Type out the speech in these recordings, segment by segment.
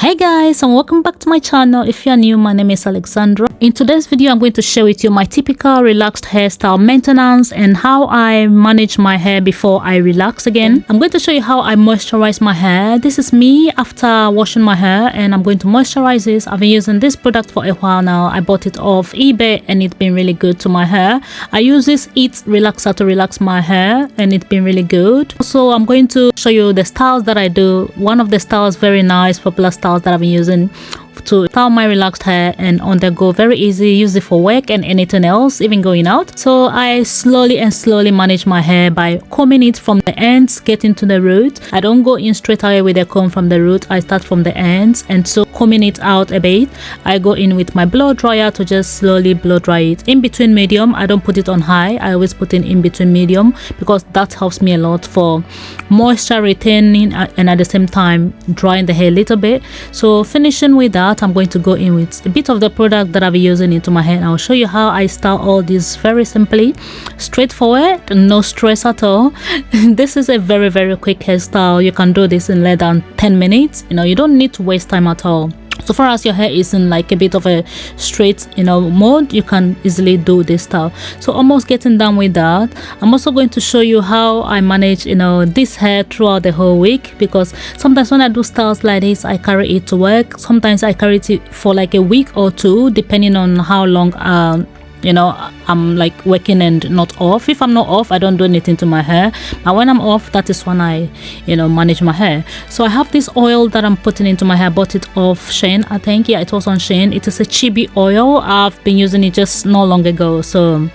Hey guys, and welcome back to my channel. If you are new, my name is Alexandra. In today's video, I'm going to share with you my typical relaxed hairstyle maintenance and how I manage my hair before I relax again. I'm going to show you how I moisturize my hair. This is me after washing my hair, and I'm going to moisturize this. I've been using this product for a while now. I bought it off eBay and it's been really good to my hair. I use this Heat Relaxer to relax my hair and it's been really good. So I'm going to show you the styles that I do. One of the styles, very nice, popular styles that I've been using to style my relaxed hair and on the go, very easy, use it for work and anything else, even going out. So I slowly manage my hair by combing it from the ends, getting to the root. I don't go in straight away with the comb from the root. I start from the ends, and so combing it out a bit, I go in with my blow dryer to just slowly blow dry it in between medium. I don't put it on high. I always put it in between medium because that helps me a lot for moisture retaining and at the same time drying the hair a little bit. So finishing with that, I'm going to go in with a bit of the product that I'll be using into my hair, and I'll show you how I style all this very simply, straightforward, no stress at all. This is a very quick hairstyle. You can do this in less than 10 minutes. You don't need to waste time at all. So far as your hair is in like a bit of a straight mode, you can easily do this style. So almost getting done with that, I'm also going to show you how I manage this hair throughout the whole week, because sometimes when I do styles like this, I carry it to work. Sometimes I carry it for like a week or two, depending on how long I'm like working and not off. If I'm not off, I don't do anything to my hair, but when I'm off, that is when I manage my hair. So I have this oil that I'm putting into my hair. Bought it off Shein, I think. Yeah, it was on Shein. It is a Chebe oil. I've been using it just not long ago, so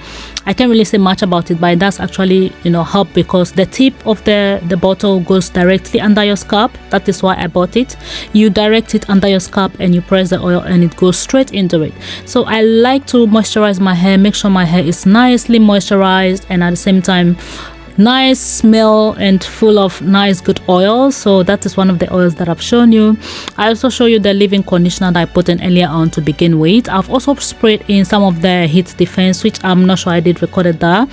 I can't really say much about it, but it does actually help, because the tip of the bottle goes directly under your scalp. That is why I bought it. You direct it under your scalp and you press the oil and it goes straight into it. So I like to moisturize my hair, make sure my hair is nicely moisturized and at the same time nice smell and full of nice good oil. So that is one of the oils that I've shown you. I also show you the leave-in conditioner that I put in earlier on to begin with. I've also sprayed in some of the heat defense, which I'm not sure I did recorded that.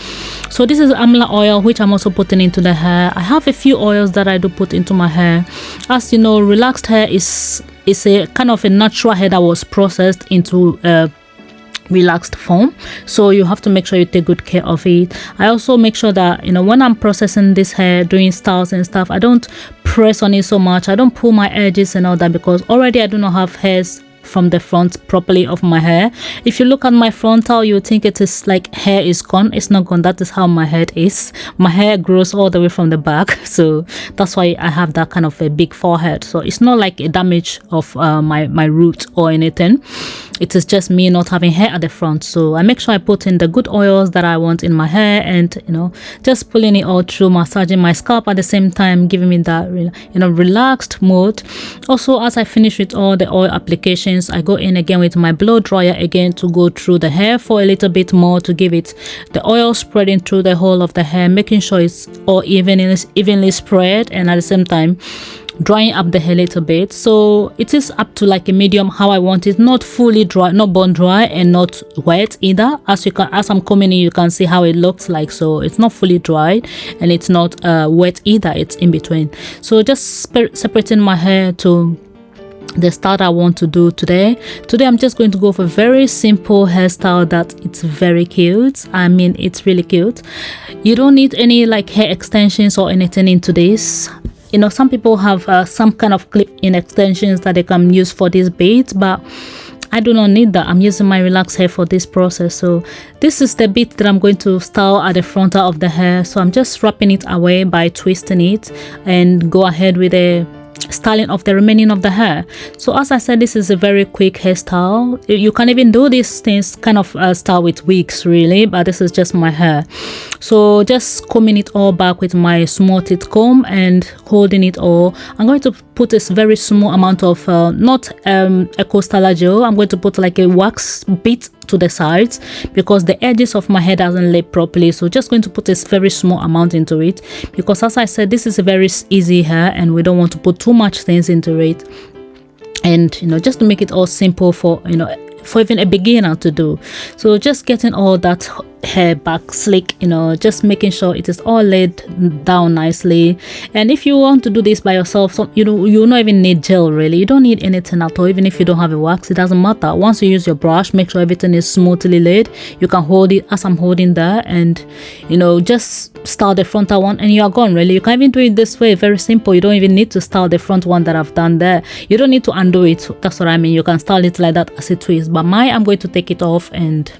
So this is Alma Oil, which I'm also putting into the hair. I have a few oils that I do put into my hair. As you know, relaxed hair is a kind of a natural hair that was processed into relaxed form, so you have to make sure you take good care of it. I also make sure that when I'm processing this hair, doing styles and stuff, I don't press on it so much. I don't pull my edges and all that, because already I do not have hairs from the front properly of my hair. If you look at my frontal, you think it is like hair is gone. It's not gone. That is how my head is. My hair grows all the way from the back, so that's why I have that kind of a big forehead. So it's not like a damage of my root or anything. It is just me not having hair at the front. So I make sure I put in the good oils that I want in my hair, and just pulling it all through, massaging my scalp at the same time, giving me that relaxed mood. Also, as I finish with all the oil applications, I go in again with my blow dryer again to go through the hair for a little bit more, to give it the oil spreading through the whole of the hair, making sure it's all evenly spread, and at the same time drying up the hair a little bit. So it is up to like a medium how I want it, not fully dry, not bone dry and not wet either. As I'm combing it, you can see how it looks like. So it's not fully dry and it's not wet either, it's in between. So just separating my hair to the style I want to do today. I'm just going to go for a very simple hairstyle that it's very cute. I mean, it's really cute. You don't need any like hair extensions or anything into this. Some people have some kind of clip-in extensions that they can use for this bit, but I do not need that. I'm using my relaxed hair for this process. So this is the bit that I'm going to style at the frontal of the hair. So I'm just wrapping it away by twisting it and go ahead with a styling of the remaining of the hair. So as I said, this is a very quick hairstyle. You can even do these things kind of style with wigs really, but this is just my hair. So just combing it all back with my small teeth comb and holding it all. I'm going to put this very small amount of not a coastal gel. I'm going to put like a wax bit to the sides because the edges of my hair doesn't lay properly. So just going to put this very small amount into it, because as I said, this is a very easy hair and we don't want to put too much things into it, and just to make it all simple for for even a beginner to do. So just getting all that hair back slick, you know, just making sure it is all laid down nicely. And if you want to do this by yourself, you don't even need gel really. You don't need anything at all. Even if you don't have a wax, it doesn't matter. Once you use your brush, make sure everything is smoothly laid. You can hold it as I'm holding there, and you know, just style the frontal one and you are gone really. You can even do it this way, very simple. You don't even need to style the front one that I've done there. You don't need to undo it, that's what I mean. You can style it like that as it is, but I'm going to take it off and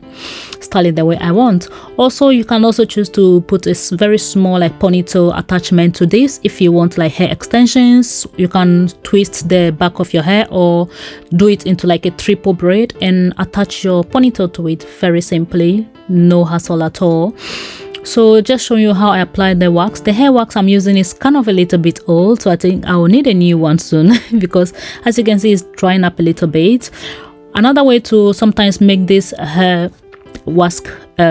style it the way I want. Also, you can also choose to put a very small like ponytail attachment to this. If you want like hair extensions, you can twist the back of your hair or do it into like a triple braid and attach your ponytail to it very simply, no hassle at all. So just showing you how I apply the wax. The hair wax I'm using is kind of a little bit old, so I think I will need a new one soon because as you can see, it's drying up a little bit. Another way to sometimes make this hair wax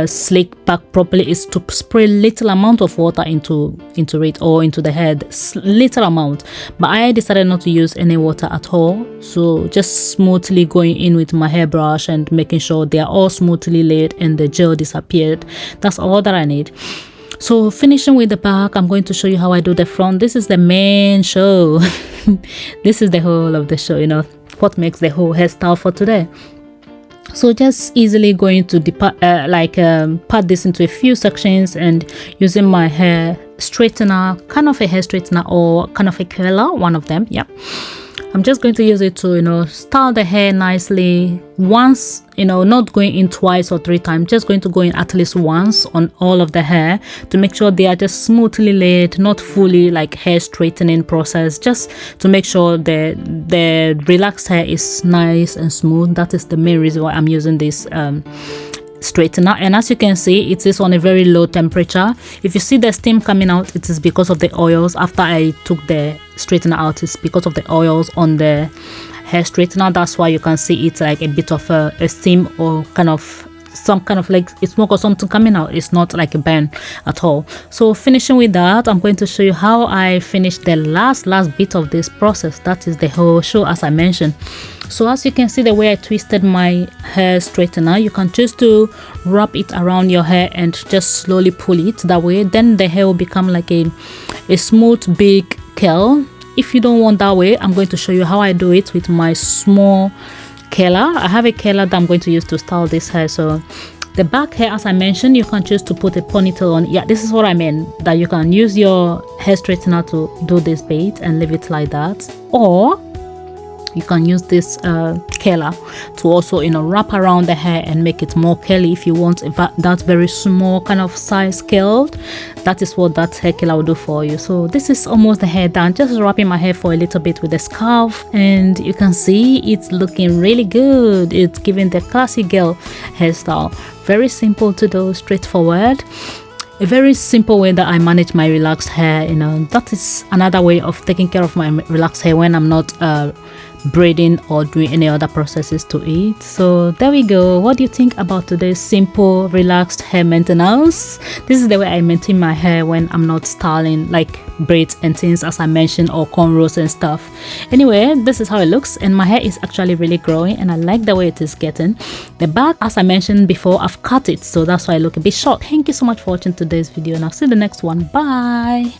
slick back properly is to spray little amount of water into it or into the head, little amount, but I decided not to use any water at all. So just smoothly going in with my hairbrush and making sure they are all smoothly laid and the gel disappeared. That's all that I need. So finishing with the back, I'm going to show you how I do the front. This is the main show. This is the whole of the show, you know, what makes the whole hairstyle for today. So just easily going to part this into a few sections and using my hair straightener, kind of a hair straightener or kind of a curler, one of them. Yeah, I'm just going to use it to, you know, style the hair nicely once, you know, not going in twice or 3 times, just going to go in at least once on all of the hair to make sure they are just smoothly laid, not fully like hair straightening process, just to make sure the relaxed hair is nice and smooth. That is the main reason why I'm using this straightener. And as you can see, it is on a very low temperature. If you see the steam coming out, it is because of the oils. After I took the straightener out, it's because of the oils on the hair straightener. That's why you can see it's like a bit of a steam or kind of some kind of like smoke or something coming out. It's not like a burn at all. So finishing with that, I'm going to show you how I finished the last bit of this process. That is the whole show, as I mentioned. So as you can see, the way I twisted my hair straightener, you can choose to wrap it around your hair and just slowly pull it that way. Then the hair will become like a smooth big curl. If you don't want that way, I'm going to show you how I do it with my small curler. I have a curler that I'm going to use to style this hair. So the back hair, as I mentioned, you can choose to put a ponytail on. Yeah, this is what I mean, that you can use your hair straightener to do this bit and leave it like that, or you can use this curler to also, you know, wrap around the hair and make it more curly. If you want that very small kind of size curled, that is what that hair curler will do for you. So this is almost the hair done. Just wrapping my hair for a little bit with the scarf, and you can see it's looking really good. It's giving the classy girl hairstyle. Very simple to do, straightforward. A very simple way that I manage my relaxed hair. You know, that is another way of taking care of my relaxed hair when I'm not braiding or doing any other processes to it. So there we go. What do you think about today's simple relaxed hair maintenance? This is the way I maintain my hair when I'm not styling like braids and things, as I mentioned, or cornrows and stuff. Anyway, this is how it looks, and my hair is actually really growing and I like the way it is getting. The back, as I mentioned before, I've cut it, so that's why I look a bit short. Thank you so much for watching today's video, and I'll see you in the next one. Bye.